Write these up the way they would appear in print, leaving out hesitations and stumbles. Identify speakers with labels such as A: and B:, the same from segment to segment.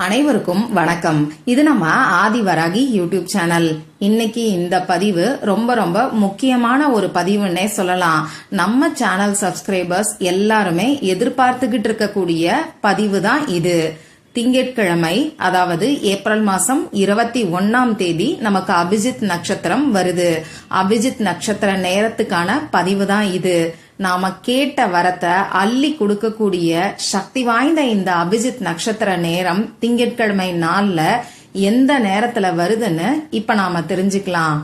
A: அனைவருக்கும் வணக்கம். இது நம்ம ஆதிவராகி யூடியூப் சேனல். இன்னைக்கு இந்த பதிவு ரொம்ப முக்கியமான ஒரு பதிவுன்னே சொல்லலாம். நம்ம சேனல் சப்ஸ்கிரைபர்ஸ் எல்லாருமே எதிர்பார்த்துக்கிட்டு இருக்கக்கூடிய பதிவு தான் இது. திங்கட்கிழமை, அதாவது ஏப்ரல் மாசம் 21ஆம் தேதி நமக்கு அபிஜித் நட்சத்திரம் வருது. அபிஜித் நட்சத்திர நேரத்துக்கான பதிவு தான் இது. நாம கேட்ட வரத்தை அள்ளி கொடுக்கக்கூடிய சக்தி வாய்ந்த இந்த அபிஜித் நட்சத்திர நேரம் திங்கட்கிழமை நாள்ல எந்த நேரத்துல வருதுன்னு இப்ப நாம தெரிஞ்சுக்கலாம்.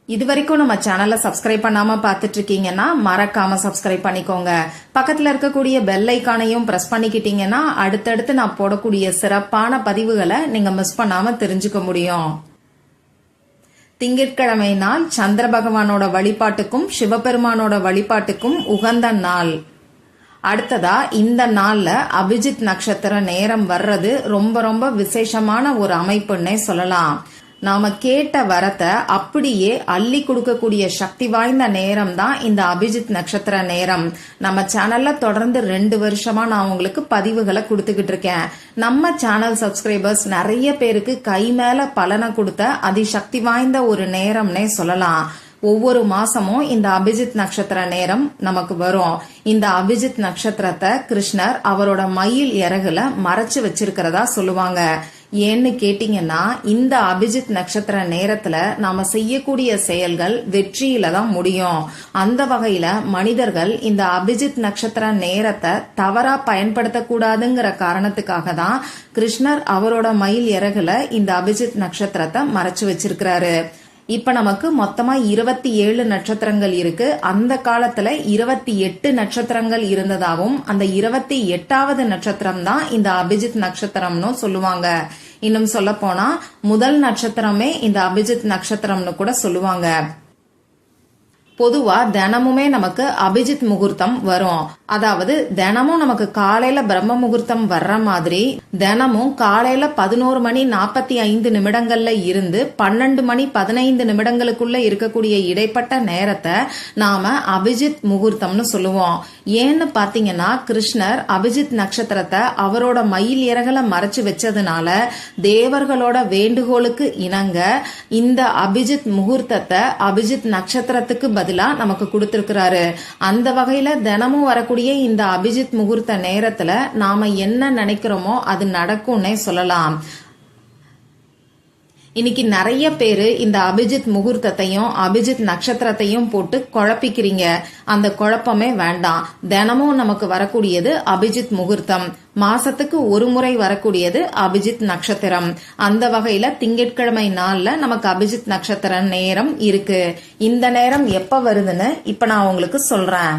A: இதுவரைக்கும் நம்ம சேனலை சப்ஸ்கிரைப் பண்ணாம பாத்துட்டு இருக்கீங்கன்னா மறக்காம சப்ஸ்கிரைப் பண்ணிக்கோங்க. பக்கத்துல இருக்கக்கூடிய பெல் ஐக்கானையும் பிரஸ் பண்ணிக்கிட்டீங்கன்னா அடுத்தடுத்து நான் போடக்கூடிய சிறப்பான பதிவுகளை நீங்க மிஸ் பண்ணாம தெரிஞ்சுக்க முடியும். திங்கட்கிழமை நாள் சந்திர பகவானோட வழிபாட்டுக்கும் சிவபெருமானோட வழிபாட்டுக்கும் உகந்த நாள். அடுத்ததா இந்த நாள்ல அபிஜித் நட்சத்திர நேரம் வர்றது ரொம்ப விசேஷமான ஒரு அமைப்புன்னே சொல்லலாம். நாம கேட்ட வரத்தை அப்படியே அள்ளி கொடுக்கக்கூடிய சக்தி வாய்ந்த நேரம் தான் இந்த அபிஜித் நட்சத்திர நேரம். நம்ம சேனல்ல தொடர்ந்து 2 வருஷமா நான் உங்களுக்கு பதிவுகளை கொடுத்துக்கிட்டு இருக்கேன். நம்ம சேனல் சப்ஸ்கிரைபர்ஸ் நிறைய பேருக்கு கை மேல பலனை கொடுத்த அதிசக்தி வாய்ந்த ஒரு நேரம்னே சொல்லலாம். ஒவ்வொரு மாசமும் இந்த அபிஜித் நட்சத்திர நேரம் நமக்கு வரும். இந்த அபிஜித் நட்சத்திரத்தை கிருஷ்ணர் அவரோட மயில் இறகுல மறைச்சு வச்சிருக்கிறதா சொல்லுவாங்க. ஏன்னு கேட்டீங்கன்னா, இந்த அபிஜித் நட்சத்திர நேரத்துல நாம செய்யக்கூடிய செயல்கள் வெற்றியில தான் முடியும். அந்த வகையில மனிதர்கள் இந்த அபிஜித் நட்சத்திர நேரத்தை தவறா பயன்படுத்தக்கூடாதுங்கிற காரணத்துக்காக தான் கிருஷ்ணர் அவரோட மயில் இறகுல இந்த அபிஜித் நட்சத்திரத்தை மறைச்சு வச்சிருக்கிறாரு. இப்ப நமக்கு மொத்தமா 27 நட்சத்திரங்கள் இருக்கு. அந்த காலத்துல 28 நட்சத்திரங்கள் இருந்ததாகவும் அந்த 28வது நட்சத்திரம் தான் இந்த அபிஜித் நட்சத்திரம்னு சொல்லுவாங்க. இன்னும் சொல்ல போனா முதல் நட்சத்திரமே இந்த அபிஜித் நட்சத்திரம்னு கூட சொல்லுவாங்க. பொதுவா தினமுமே நமக்கு அபிஜித் முகூர்த்தம் வரும். அதாவது தினமும் நமக்கு காலையில பிரம்ம முகூர்த்தம் வர்ற மாதிரி தினமும் காலையில 11 மணி 45 நிமிடங்கள்ல இருந்து 12 மணி 15 நிமிடங்களுக்குள்ள இருக்கக்கூடிய இடைப்பட்ட நேரத்தை நாம அபிஜித் முகூர்த்தம்னு சொல்லுவோம். ஏன்னு பாத்தீங்கன்னா, கிருஷ்ணர் அபிஜித் நட்சத்திரத்தை அவரோட மயில் இறகுல மறைச்சு வச்சதுனால தேவர்களோட வேண்டுகோளுக்கு இணங்க இந்த அபிஜித் முகூர்த்தத்தை அபிஜித் நட்சத்திரத்துக்கு பதிலா நமக்கு கொடுத்திருக்கிறாரு. அந்த வகையில தினமும் வரக்கூடிய இந்த அபிஜித் முகூர்த்த நேரத்துல நாம என்ன நினைக்கிறோமோ அது நடக்கும்னே சொல்லலாம். இன்னைக்கு நிறைய பேரு இந்த அபிஜித் முகூர்த்தத்தையும் அபிஜித் நட்சத்திரத்தையும் போட்டு குழப்பிக்கிறீங்க. அந்த குழப்பமே வேண்டாம். தினமும் நமக்கு வரக்கூடியது அபிஜித் முகூர்த்தம். மாசத்துக்கு ஒரு முறை வரக்கூடியது அபிஜித் நட்சத்திரம். அந்த வகையில திங்கட்கிழமை நாள்ல நமக்கு அபிஜித் நட்சத்திர நேரம் இருக்கு. இந்த நேரம் எப்ப வருதுன்னு இப்ப நான் உங்களுக்கு சொல்றேன்.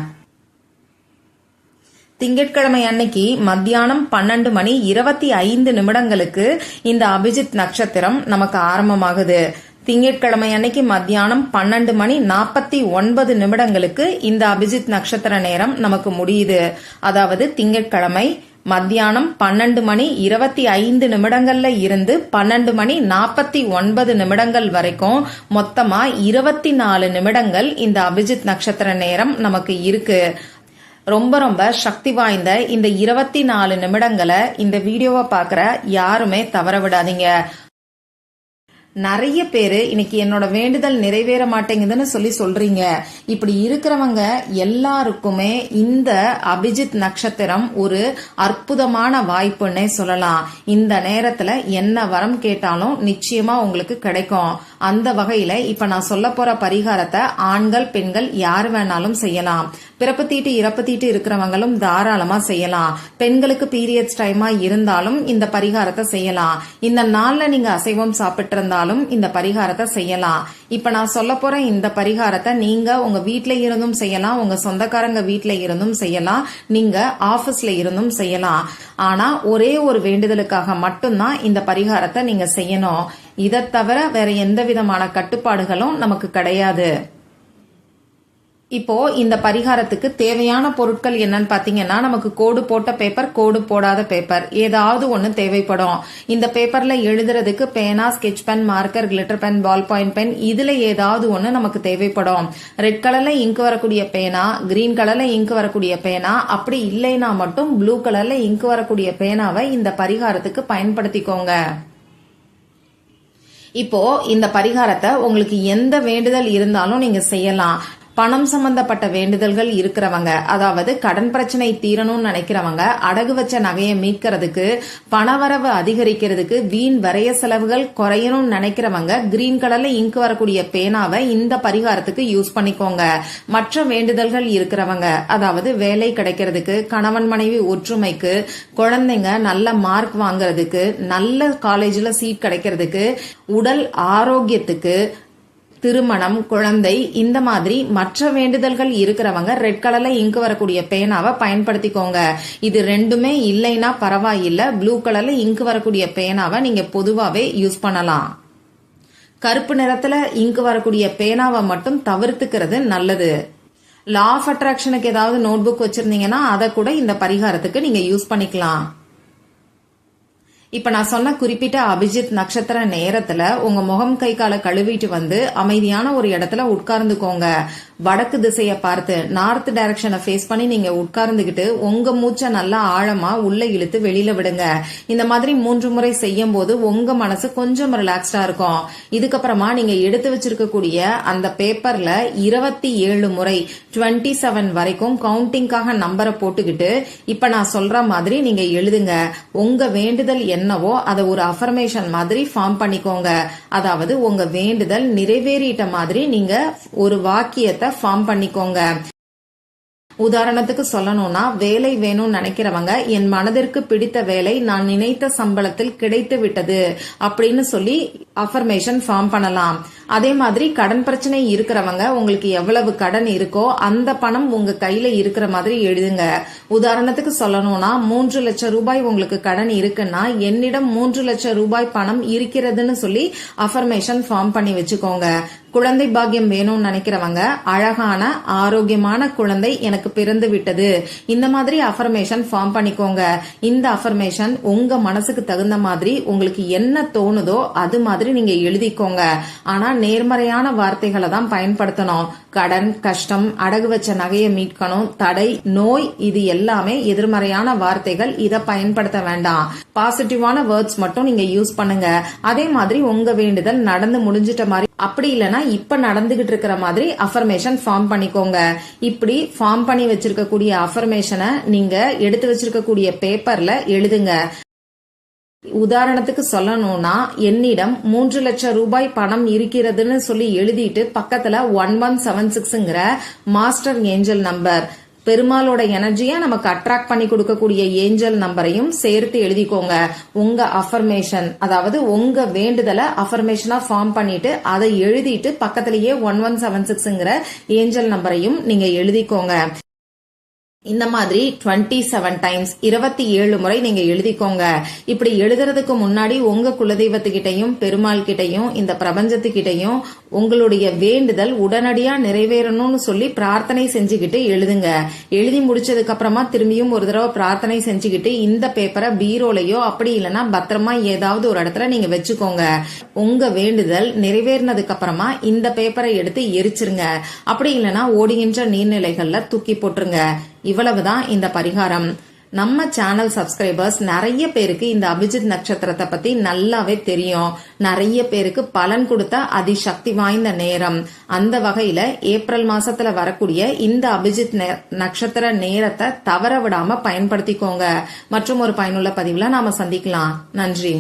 A: திங்கட்கிழமை அன்னைக்கு மத்தியானம் 12 மணி 25 நிமிடங்களுக்கு இந்த அபிஜித் நட்சத்திரம் நமக்கு ஆரம்பமாகுது. திங்கட்கிழமை அன்னைக்கு மத்தியானம் 12 மணி 49 நிமிடங்களுக்கு இந்த அபிஜித் நட்சத்திர நேரம் நமக்கு முடியுது. அதாவது திங்கட்கிழமை மத்தியானம் 12 மணி 25 நிமிடங்கள்ல இருந்து 12 மணி 49 நிமிடங்கள் வரைக்கும் மொத்தமா 24 நிமிடங்கள் இந்த அபிஜித் நட்சத்திர நேரம் நமக்கு இருக்கு. ரொம்ப சக்தி வாய்ந்த இந்த 24 நிமிடங்களை இந்த வீடியோவை பாக்குற யாருமே தவற விடாதீங்க. நிறைய பேரு இன்னைக்கு என்னோட வேண்டுதல் நிறைவேற மாட்டேங்குதுன்னு சொல்றீங்க. இப்படி இருக்கிறவங்க எல்லாருக்குமே இந்த அபிஜித் நட்சத்திரம் ஒரு அற்புதமான வாய்ப்புன்னே சொல்லலாம். இந்த நேரத்துல என்ன வரம் கேட்டாலும் நிச்சயமா உங்களுக்கு கிடைக்கும். அந்த வகையில இப்ப நான் சொல்ல போற பரிகாரத்தை ஆண்கள் பெண்கள் யார் வேணாலும் செய்யலாம். பிறப்பு தீட்டு இறப்பு தீட்டு இருக்கிறவங்களும் தாராளமா செய்யலாம். பெண்களுக்கு பீரியட்ஸ் டைமா இருந்தாலும் இந்த பரிகாரத்தை செய்யலாம். இந்த நாள்ல நீங்க அசைவம் சாப்பிட்டு இருந்தாலும் இந்த பரிகாரத்தை செய்யலாம். இப்ப நான் சொல்ல போற இந்த பரிகாரத்தை நீங்க உங்க வீட்ல இருந்தும் செய்யலாம், உங்க சொந்தக்காரங்க வீட்ல இருந்தும் செய்யலாம், நீங்க ஆபீஸ்ல இருந்தும் செய்யலாம். ஆனா ஒரே ஒரு வேண்டுதலுக்காக மட்டும்தான் இந்த பரிகாரத்தை நீங்க செய்யணும். இதை தவிர வேற எந்த விதமான கட்டுப்பாடுகளும் நமக்கு கிடையாது. இப்போ இந்த பரிகாரத்துக்கு தேவையான பொருட்கள் என்னன்னு பாத்தீங்கன்னா, நமக்கு கோடு போட்ட பேப்பர், கோடு போடாத பேப்பர் ஏதாவது ஒண்ணு தேவைப்படும். இந்த பேப்பர்ல எழுதுறதுக்கு பேனா, sketch pen, marker, glitter pen, ballpoint pen இதுல ஏதாவது ஒண்ணு நமக்கு தேவைப்படும். ரெட் கலர்ல இங்க் வரக்கூடிய பேனா, கிரீன் கலர்ல இங்க் வரக்கூடிய பேனா, அப்படி இல்லைன்னா மட்டும் ப்ளூ கலர்ல இங்க் வரக்கூடிய பேனாவை இந்த பரிகாரத்துக்கு பயன்படுத்திக்கோங்க. இப்போ இந்த பரிகாரத்தை உங்களுக்கு எந்த வேண்டுதல் இருந்தாலும் நீங்க செய்யலாம். பணம் சம்பந்தப்பட்ட வேண்டுதல்கள் இருக்கிறவங்க, அதாவது கடன் பிரச்சனை தீரணும்னு நினைக்கிறவங்க, அடகு வச்ச நகையை மீட்கிறதுக்கு, பணவரவு அதிகரிக்கிறதுக்கு, வீண் வரைய செலவுகள் குறையணும்னு நினைக்கிறவங்க கிரீன் கலர்ல இங்க் வரக்கூடிய பேனாவை இந்த பரிகாரத்துக்கு யூஸ் பண்ணிக்கோங்க. மற்ற வேண்டுதல்கள் இருக்கிறவங்க, அதாவது வேலை கிடைக்கிறதுக்கு, கணவன் மனைவி ஒற்றுமைக்கு, குழந்தைங்க நல்ல மார்க் வாங்குறதுக்கு, நல்ல காலேஜ்ல சீட் கிடைக்கிறதுக்கு, உடல் ஆரோக்கியத்துக்கு, திருமணம், குழந்தை இந்த மாதிரி மற்ற வேண்டுதல்கள் இருக்கிறவங்க ரெட் கலர்ல இங்க் வரக்கூடிய பேனாவை பயன்படுத்திக்கோங்க. இது ரெண்டுமே இல்லைன்னா பரவாயில்ல, ப்ளூ கலர்ல இங்க் வரக்கூடிய பேனாவை நீங்க பொதுவாவே யூஸ் பண்ணலாம். கருப்பு நிறத்துல இங்க் வரக்கூடிய பேனாவை மட்டும் தவிர்த்துக்கிறது நல்லது. லா ஆஃப் அட்ராக்ஷனுக்கு ஏதாவது நோட் புக் வச்சிருந்தீங்கன்னா அதை கூட இந்த பரிகாரத்துக்கு நீங்க யூஸ் பண்ணிக்கலாம். இப்ப நான் சொன்ன குறிப்பிட்ட அபிஜித் நட்சத்திர நேரத்துல உங்க முகம் கை காலை கழுவிட்டு வந்து அமைதியான ஒரு இடத்துல உட்கார்ந்துக்கோங்க. வடக்கு திசையை பார்த்து நார்த் டைரக்ஷனை ஃபேஸ் பண்ணி நீங்க உட்கார்ந்துகிட்டு உங்க மூச்சை நல்லா ஆழமா உள்ள இழுத்து வெளியில விடுங்க. இந்த மாதிரி 3 முறை செய்யும் போது உங்க மனசு கொஞ்சம் ரிலாக்ஸ்டா இருக்கும். இதுக்கப்புறமா நீங்க எடுத்து வச்சிருக்கக்கூடிய அந்த பேப்பர்ல 27 முறை 27 வரைக்கும் கவுண்டிங்காக நம்பரை போட்டுக்கிட்டு இப்ப நான் சொல்ற மாதிரி நீங்க எழுதுங்க. உங்க வேண்டுதல் என்னவோ அதை ஒரு அஃபர்மேஷன் மாதிரி ஃபார்ம் பண்ணிக்கோங்க. அதாவது உங்க வேண்டுதல் நிறைவேறிட்ட மாதிரி நீங்க ஒரு வாக்கியத்தை ஃபார்ம் பண்ணிக்கோங்க. உதாரணத்துக்கு சொல்லணும்னா, வேலை வேணும்னு நினைக்கிறவங்க என் மனதிற்கு பிடித்த வேலை நான் நினைத்த சம்பளத்தில் கிடைத்து விட்டது அப்படின்னு சொல்லி அஃபர்மேஷன் ஃபார்ம் பண்ணலாம். அதே மாதிரி கடன் பிரச்சனை இருக்கிறவங்க உங்களுக்கு எவ்வளவு கடன் இருக்கோ அந்த பணம் உங்க கையில இருக்கிற மாதிரி எழுதுங்க. உதாரணத்துக்கு சொல்லணும்னா 3 லட்சம் ரூபாய் உங்களுக்கு கடன் இருக்குன்னா என்னிடம் 3 லட்சம் ரூபாய் பணம் இருக்கிறதுன்னு சொல்லி அஃபர்மேஷன் ஃபார்ம் பண்ணி வச்சுக்கோங்க. குழந்தை பாக்கியம் வேணும்னு நினைக்கிறவங்க அழகான ஆரோக்கியமான குழந்தை எனக்கு பிறந்து விட்டது இந்த மாதிரி அஃபர்மேஷன் ஃபார்ம் பண்ணிக்கோங்க. இந்த அஃபர்மேஷன் உங்க மனசுக்கு தகுந்த மாதிரி உங்களுக்கு என்ன தோணுதோ அது மாதிரி நீங்க எழுதிக்கோங்க. ஆனா நேர்மறையான வார்த்தைகளை தான் பயன்படுத்தணும். கடன், கஷ்டம், அடகு வச்ச நகையை மீட்கணும், தடை, நோய் இது எல்லாமே எதிர்மறையான வார்த்தைகள். இத பயன்படுத்த வேண்டாம். பாசிட்டிவான வேர்ட்ஸ் மட்டும் நீங்க யூஸ் பண்ணுங்க. அதே மாதிரி உங்க வேண்டுதல் நடந்து முடிஞ்சிட்ட மாதிரி, அப்படி இல்லைன்னா இப்ப நடந்துகிட்டு இருக்கிற மாதிரி அஃபர்மேஷன் ஃபார்ம் பண்ணிக்கோங்க. இப்படி ஃபார்ம் பண்ணி வச்சிருக்கக்கூடிய அஃபர்மேஷனை நீங்க எடுத்து வச்சிருக்கக்கூடிய பேப்பர்ல எழுதுங்க. உதாரணத்துக்கு சொல்லணும்னா, என்னிடம் 3 லட்சம் ரூபாய் பணம் இருக்கிறதுன்னு சொல்லி எழுதிட்டு பக்கத்துல 1176ங்கிற மாஸ்டர் ஏஞ்சல் நம்பர், பெருமாளோட எனர்ஜியா நமக்கு அட்ராக்ட் பண்ணி கொடுக்கக்கூடிய ஏஞ்சல் நம்பரையும் சேர்த்து எழுதிக்கோங்க. உங்க அஃபர்மேஷன், அதாவது உங்க வேண்டுதலை அஃபர்மேஷனா ஃபார்ம் பண்ணிட்டு அதை எழுதிட்டு பக்கத்திலேயே 1176ங்கிற ஏஞ்சல் நம்பரையும் நீங்க எழுதிக்கோங்க. இந்த மாதிரி 27 டைம்ஸ் 27 முறை நீங்க எழுதிக்கோங்க. இப்படி எழுதுறதுக்கு முன்னாடி உங்க குலதெய்வத்துக்கிட்டையும் பெருமாள் கிட்டையும் இந்த பிரபஞ்சத்துக்கிட்டையும் உங்களுடைய வேண்டுதல் உடனடியா நிறைவேறணும்னு சொல்லி பிரார்த்தனை செஞ்சுக்கிட்டு எழுதுங்க. எழுதி முடிச்சதுக்கு அப்புறமா திரும்பியும் ஒரு தடவை பிரார்த்தனை செஞ்சுக்கிட்டு இந்த பேப்பரை பீரோலையோ அப்படி இல்லைன்னா பத்திரமா ஏதாவது ஒரு இடத்துல நீங்க வச்சுக்கோங்க. உங்க வேண்டுதல் நிறைவேறினதுக்கு அப்புறமா இந்த பேப்பரை எடுத்து எரிச்சிருங்க. அப்படி இல்லைன்னா ஓடுகின்ற நீர்நிலைகள்ல தூக்கி போட்டுருங்க. இவ்வளவுதான் இந்த பரிகாரம். நம்ம சேனல் சப்ஸ்கிரைபர்ஸ் நிறைய பேருக்கு இந்த அபிஜித் நட்சத்திரத்தை பத்தி நல்லாவே தெரியும். நிறைய பேருக்கு பலன் கொடுத்த அதிசக்தி வாய்ந்த நேரம். அந்த வகையில ஏப்ரல் மாசத்துல வரக்கூடிய இந்த அபிஜித் நட்சத்திர நேரத்தை தவற விடாம பயன்படுத்திக்கோங்க. மற்றும் ஒரு பயனுள்ள பதிவுல நாம சந்திக்கலாம். நன்றி.